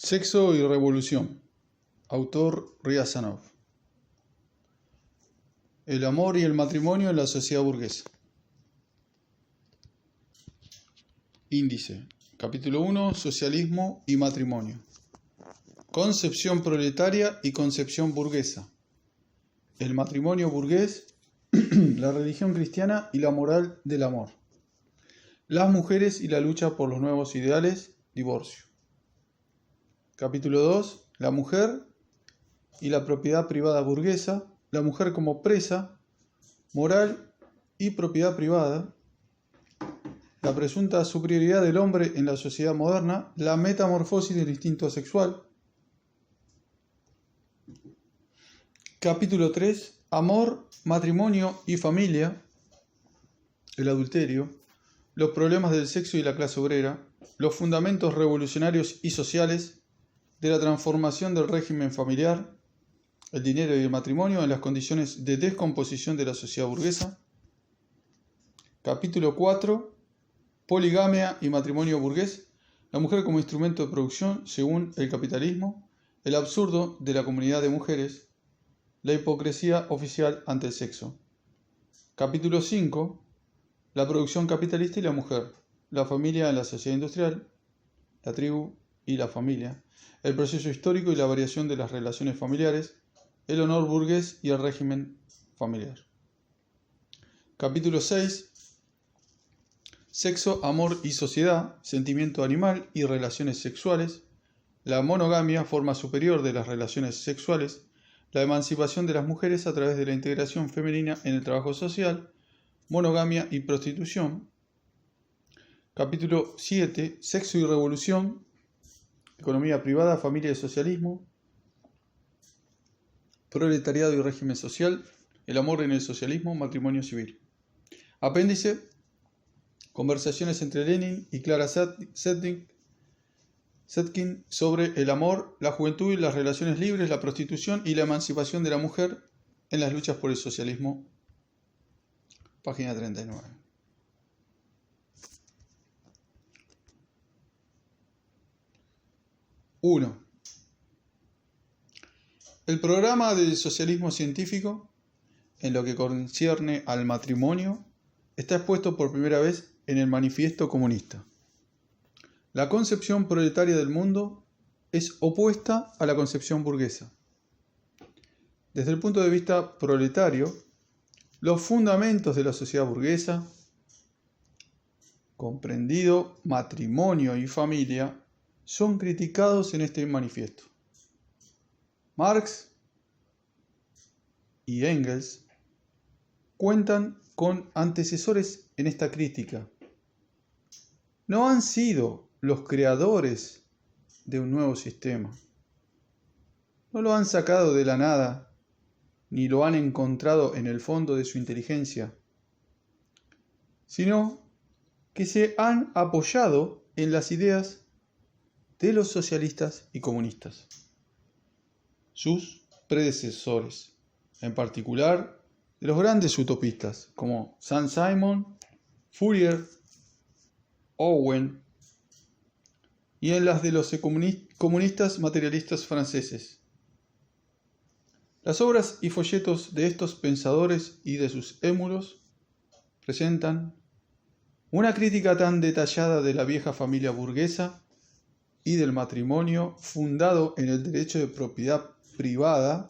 Sexo y revolución. Autor Riazanov. El amor y el matrimonio en la sociedad burguesa. Índice. Capítulo 1. Socialismo y matrimonio. Concepción proletaria y concepción burguesa. El matrimonio burgués, la religión cristiana y la moral del amor. Las mujeres y la lucha por los nuevos ideales, divorcio. Capítulo 2. La mujer y la propiedad privada burguesa, la mujer como presa, moral y propiedad privada, la presunta superioridad del hombre en la sociedad moderna, la metamorfosis del instinto sexual. Capítulo 3. Amor, matrimonio y familia, el adulterio, los problemas del sexo y la clase obrera, los fundamentos revolucionarios y sociales de la transformación del régimen familiar, el dinero y el matrimonio en las condiciones de descomposición de la sociedad burguesa. Capítulo 4. Poligamia y matrimonio burgués, la mujer como instrumento de producción según el capitalismo, el absurdo de la comunidad de mujeres, la hipocresía oficial ante el sexo. Capítulo 5. La producción capitalista y la mujer, la familia en la sociedad industrial, la tribu y la familia, el proceso histórico y la variación de las relaciones familiares, el honor burgués y el régimen familiar. Capítulo 6. Sexo, amor y sociedad, sentimiento animal y relaciones sexuales, la monogamia, forma superior de las relaciones sexuales, la emancipación de las mujeres a través de la integración femenina en el trabajo social, monogamia y prostitución. Capítulo 7. Sexo y revolución, economía privada, familia y socialismo, proletariado y régimen social, el amor en el socialismo, matrimonio civil. Apéndice. Conversaciones entre Lenin y Clara Zetkin sobre el amor, la juventud y las relaciones libres, la prostitución y la emancipación de la mujer en las luchas por el socialismo. Página 39. Uno. El programa del socialismo científico, en lo que concierne al matrimonio, está expuesto por primera vez en el Manifiesto Comunista. La concepción proletaria del mundo es opuesta a la concepción burguesa. Desde el punto de vista proletario, los fundamentos de la sociedad burguesa, comprendido matrimonio y familia, son criticados en este manifiesto. Marx y Engels cuentan con antecesores en esta crítica. No han sido los creadores de un nuevo sistema. No lo han sacado de la nada, ni lo han encontrado en el fondo de su inteligencia, sino que se han apoyado en las ideas de los socialistas y comunistas, sus predecesores, en particular de los grandes utopistas como Saint-Simon, Fourier, Owen, y en las de los comunistas materialistas franceses. Las obras y folletos de estos pensadores y de sus émulos presentan una crítica tan detallada de la vieja familia burguesa y del matrimonio fundado en el derecho de propiedad privada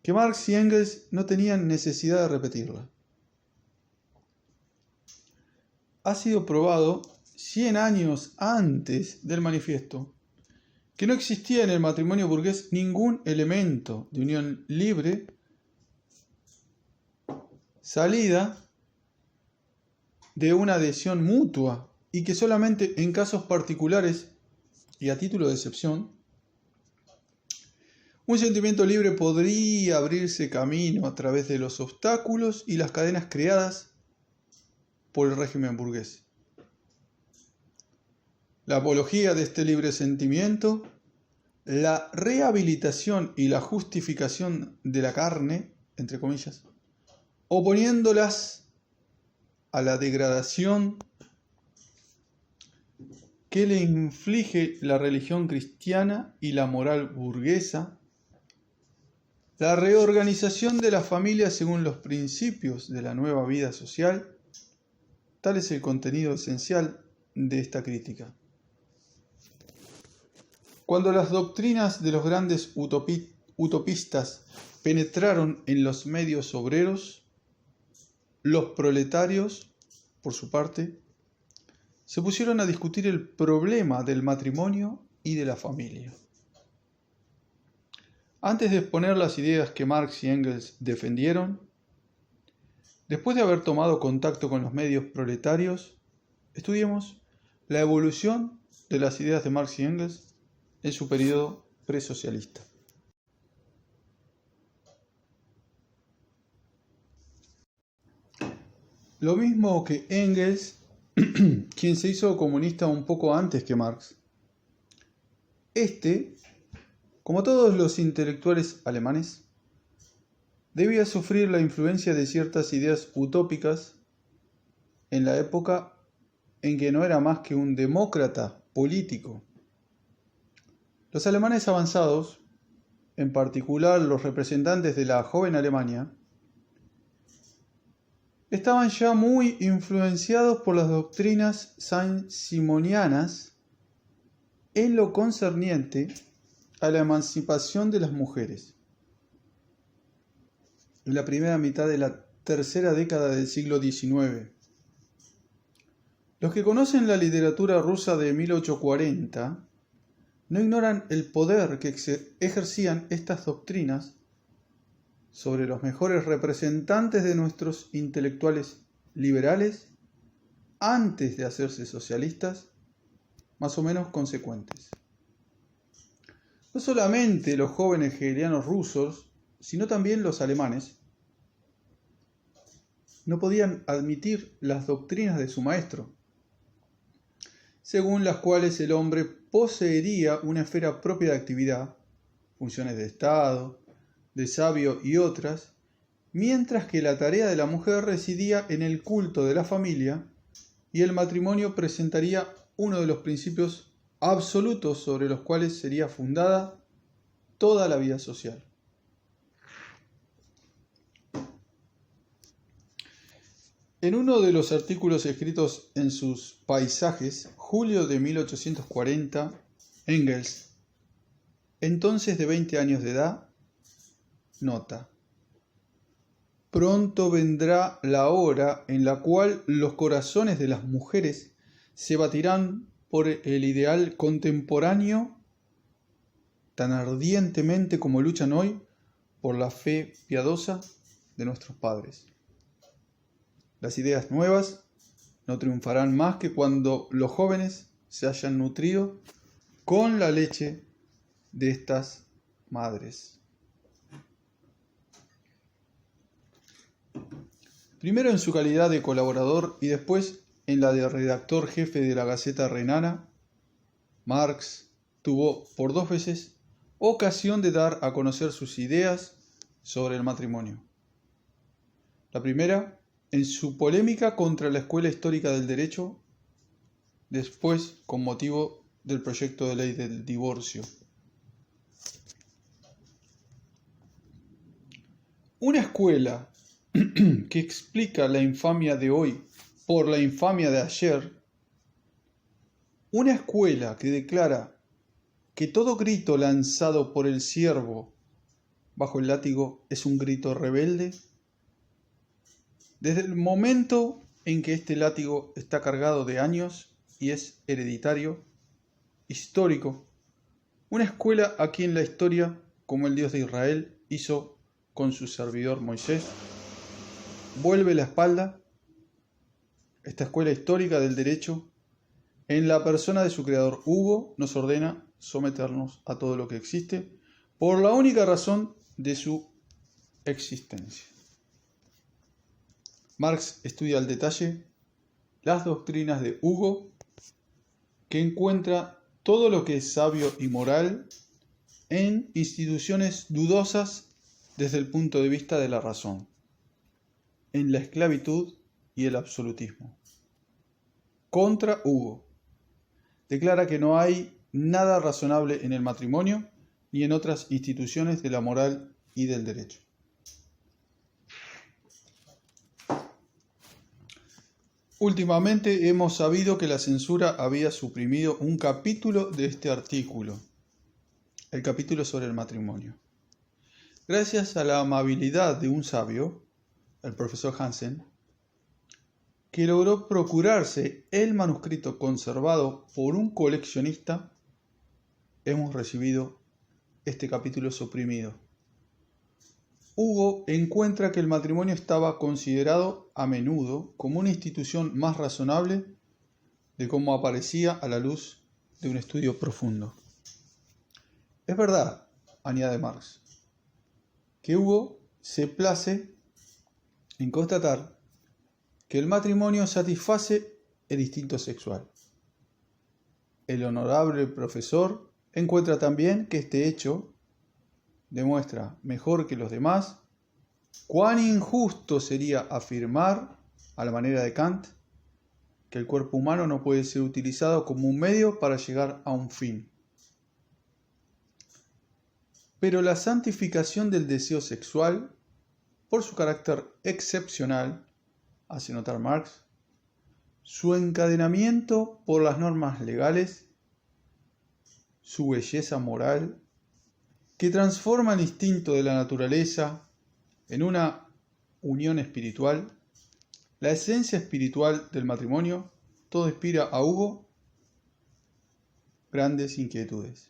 que Marx y Engels no tenían necesidad de repetirla. Ha sido probado 100 años antes del manifiesto que no existía en el matrimonio burgués ningún elemento de unión libre, salida de una adhesión mutua, y que solamente en casos particulares y a título de excepción, un sentimiento libre podría abrirse camino a través de los obstáculos y las cadenas creadas por el régimen burgués. La apología de este libre sentimiento, la rehabilitación y la justificación de la carne, entre comillas, oponiéndolas a la degradación que le inflige la religión cristiana y la moral burguesa, la reorganización de la familia según los principios de la nueva vida social. Tal es el contenido esencial de esta crítica. Cuando las doctrinas de los grandes utopistas penetraron en los medios obreros, los proletarios, por su parte, se pusieron a discutir el problema del matrimonio y de la familia. Antes de exponer las ideas que Marx y Engels defendieron, después de haber tomado contacto con los medios proletarios, estudiemos la evolución de las ideas de Marx y Engels en su periodo presocialista. Lo mismo que Engels, quien se hizo comunista un poco antes que Marx, como todos los intelectuales alemanes, debía sufrir la influencia de ciertas ideas utópicas en la época en que no era más que un demócrata político. Los alemanes avanzados, en particular los representantes de la joven Alemania, estaban ya muy influenciados por las doctrinas saint-simonianas en lo concerniente a la emancipación de las mujeres. En la primera mitad de la tercera década del siglo XIX. Los que conocen la literatura rusa de 1840 no ignoran el poder que ejercían estas doctrinas sobre los mejores representantes de nuestros intelectuales liberales antes de hacerse socialistas más o menos consecuentes. No solamente los jóvenes hegelianos rusos, sino también los alemanes, no podían admitir las doctrinas de su maestro, según las cuales el hombre poseería una esfera propia de actividad, funciones de Estado, de sabio y otras, mientras que la tarea de la mujer residía en el culto de la familia y el matrimonio presentaría uno de los principios absolutos sobre los cuales sería fundada toda la vida social. En uno de los artículos escritos en sus Paisajes, julio de 1840, Engels, entonces de 20 años de edad, nota: pronto vendrá la hora en la cual los corazones de las mujeres se batirán por el ideal contemporáneo tan ardientemente como luchan hoy por la fe piadosa de nuestros padres. Las ideas nuevas no triunfarán más que cuando los jóvenes se hayan nutrido con la leche de estas madres. Primero en su calidad de colaborador y después en la de redactor jefe de la Gaceta Renana, Marx tuvo por 2 veces ocasión de dar a conocer sus ideas sobre el matrimonio. La primera, en su polémica contra la Escuela Histórica del Derecho, después con motivo del proyecto de ley del divorcio. Una escuela que explica la infamia de hoy por la infamia de ayer, una escuela que declara que todo grito lanzado por el siervo bajo el látigo es un grito rebelde, desde el momento en que este látigo está cargado de años y es hereditario, histórico, una escuela a quien la historia, como el Dios de Israel hizo con su servidor Moisés, vuelve la espalda. Esta escuela histórica del derecho, en la persona de su creador Hugo, nos ordena someternos a todo lo que existe por la única razón de su existencia. Marx estudia al detalle las doctrinas de Hugo, que encuentra todo lo que es sabio y moral en instituciones dudosas desde el punto de vista de la razón, en la esclavitud y el absolutismo. Contra Hugo, declara que no hay nada razonable en el matrimonio ni en otras instituciones de la moral y del derecho. Últimamente hemos sabido que la censura había suprimido un capítulo de este artículo, el capítulo sobre el matrimonio. Gracias a la amabilidad de un sabio, el profesor Hansen, que logró procurarse el manuscrito conservado por un coleccionista, hemos recibido este capítulo suprimido. Hugo encuentra que el matrimonio estaba considerado a menudo como una institución más razonable de cómo aparecía a la luz de un estudio profundo. Es verdad, añade Marx, que Hugo se place en constatar que el matrimonio satisface el instinto sexual. El honorable profesor encuentra también que este hecho demuestra mejor que los demás cuán injusto sería afirmar, a la manera de Kant, que el cuerpo humano no puede ser utilizado como un medio para llegar a un fin. Pero la santificación del deseo sexual, por su carácter excepcional, hace notar Marx, su encadenamiento por las normas legales, su belleza moral, que transforma el instinto de la naturaleza en una unión espiritual, la esencia espiritual del matrimonio, todo inspira a Hugo grandes inquietudes.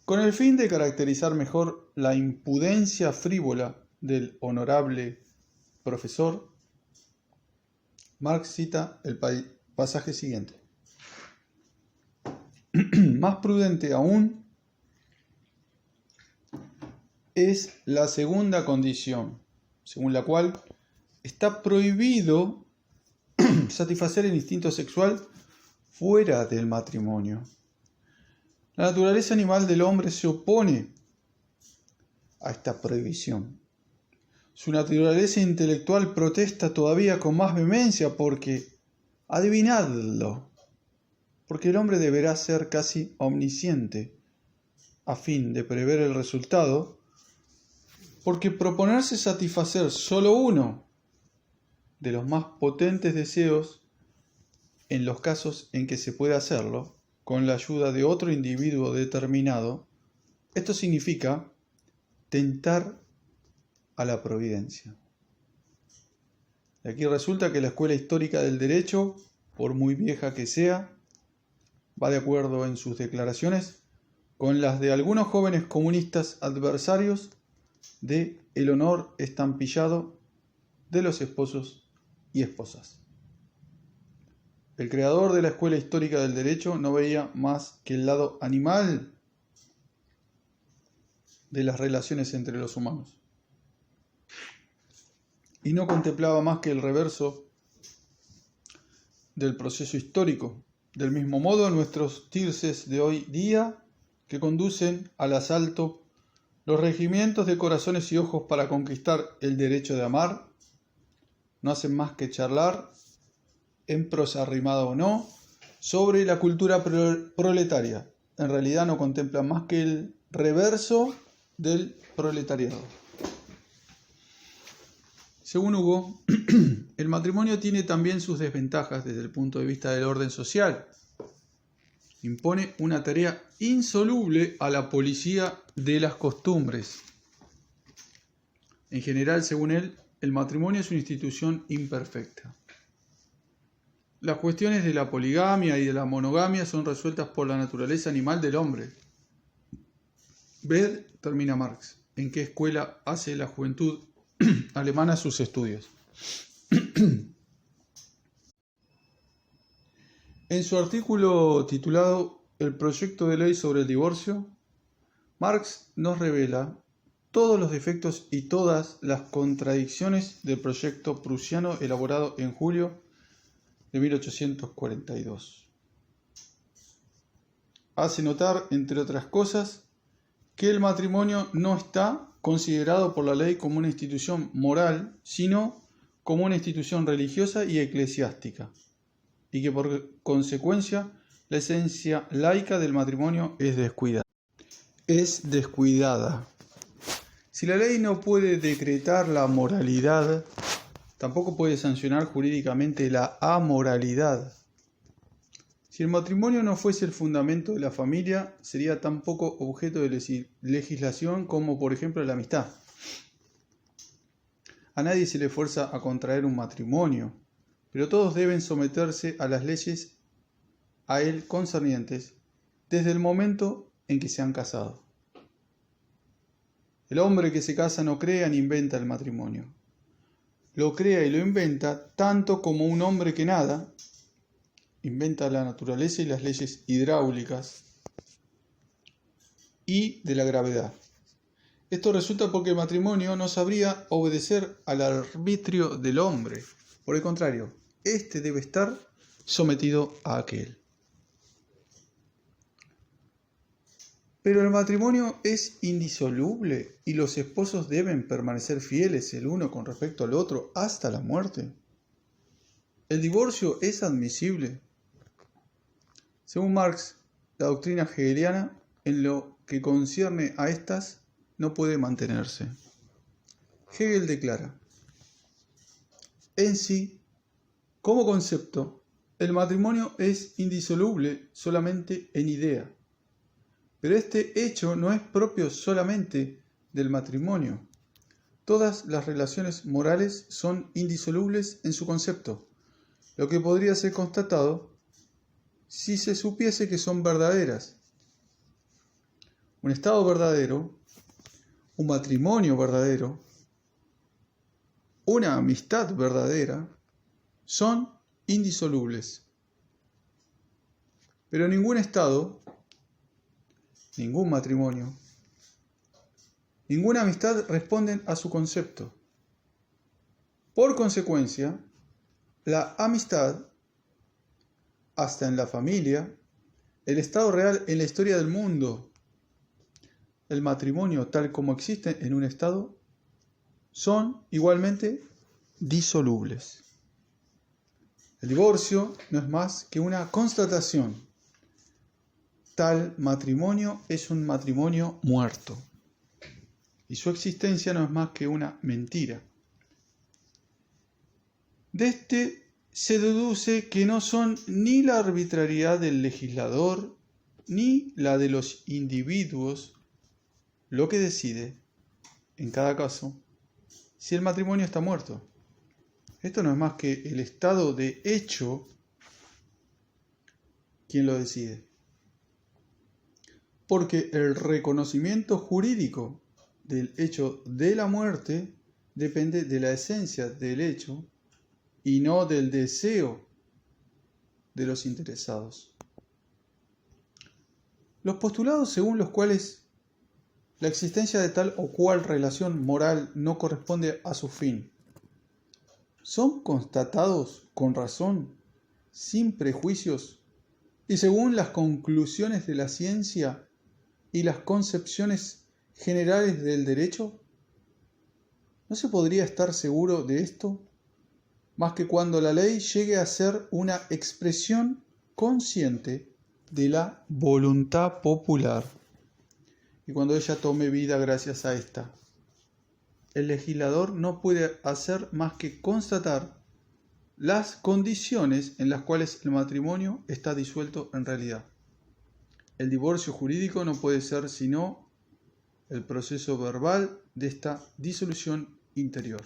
Con el fin de caracterizar mejor la impudencia frívola del honorable profesor, Marx cita el pasaje siguiente. Más prudente aún es la segunda condición, según la cual está prohibido satisfacer el instinto sexual fuera del matrimonio. La naturaleza animal del hombre se opone a esta prohibición. Su naturaleza intelectual protesta todavía con más vehemencia porque, adivinadlo, porque el hombre deberá ser casi omnisciente a fin de prever el resultado, porque proponerse satisfacer solo uno de los más potentes deseos en los casos en que se puede hacerlo, con la ayuda de otro individuo determinado, esto significa tentar a la providencia. De aquí resulta que la escuela histórica del derecho, por muy vieja que sea, va de acuerdo en sus declaraciones con las de algunos jóvenes comunistas adversarios de el honor estampillado de los esposos y esposas. El creador de la escuela histórica del derecho no veía más que el lado animal de las relaciones entre los humanos y no contemplaba más que el reverso del proceso histórico. Del mismo modo, nuestros tirses de hoy día, que conducen al asalto los regimientos de corazones y ojos para conquistar el derecho de amar, no hacen más que charlar, en prosa rimada o no, sobre la cultura proletaria. En realidad no contemplan más que el reverso del proletariado. Según Hugo, el matrimonio tiene también sus desventajas desde el punto de vista del orden social. Impone una tarea insoluble a la policía de las costumbres. En general, según él, el matrimonio es una institución imperfecta. Las cuestiones de la poligamia y de la monogamia son resueltas por la naturaleza animal del hombre. Ved, termina Marx, en qué escuela hace la juventud alemana sus estudios. En su artículo titulado El proyecto de ley sobre el divorcio, Marx nos revela todos los defectos y todas las contradicciones del proyecto prusiano elaborado en julio de 1842. Hace notar, entre otras cosas, que el matrimonio no está considerado por la ley como una institución moral, sino como una institución religiosa y eclesiástica, y que por consecuencia la esencia laica del matrimonio es descuidada. Si la ley no puede decretar la moralidad, tampoco puede sancionar jurídicamente la amoralidad. Si el matrimonio no fuese el fundamento de la familia, sería tan poco objeto de legislación como, por ejemplo, la amistad. A nadie se le fuerza a contraer un matrimonio, pero todos deben someterse a las leyes a él concernientes desde el momento en que se han casado. El hombre que se casa no crea ni inventa el matrimonio. Lo crea y lo inventa tanto como un hombre que nada inventa la naturaleza y las leyes hidráulicas y de la gravedad. Esto resulta porque el matrimonio no sabría obedecer al arbitrio del hombre. Por el contrario, éste debe estar sometido a aquel. Pero el matrimonio es indisoluble y los esposos deben permanecer fieles el uno con respecto al otro hasta la muerte. ¿El divorcio es admisible? Según Marx, la doctrina hegeliana, en lo que concierne a estas, no puede mantenerse. Hegel declara: en sí, como concepto, el matrimonio es indisoluble solamente en idea. Pero este hecho no es propio solamente del matrimonio. Todas las relaciones morales son indisolubles en su concepto, lo que podría ser constatado si se supiese que son verdaderas. Un estado verdadero, un matrimonio verdadero, una amistad verdadera, son indisolubles. Pero ningún estado, ningún matrimonio, ninguna amistad responden a su concepto. Por consecuencia, la amistad, hasta en la familia, el estado real en la historia del mundo, el matrimonio tal como existe en un estado, son igualmente disolubles. El divorcio no es más que una constatación. Tal matrimonio es un matrimonio muerto, y su existencia no es más que una mentira. De este se deduce que no son ni la arbitrariedad del legislador ni la de los individuos lo que decide, en cada caso, si el matrimonio está muerto. Esto no es más que el estado de hecho quien lo decide. Porque el reconocimiento jurídico del hecho de la muerte depende de la esencia del hecho y no del deseo de los interesados. Los postulados según los cuales la existencia de tal o cual relación moral no corresponde a su fin son constatados con razón, sin prejuicios y según las conclusiones de la ciencia y las concepciones generales del derecho. ¿No se podría estar seguro de esto más que cuando la ley llegue a ser una expresión consciente de la voluntad popular y cuando ella tome vida gracias a esta? El legislador no puede hacer más que constatar las condiciones en las cuales el matrimonio está disuelto en realidad. El divorcio jurídico no puede ser sino el proceso verbal de esta disolución interior.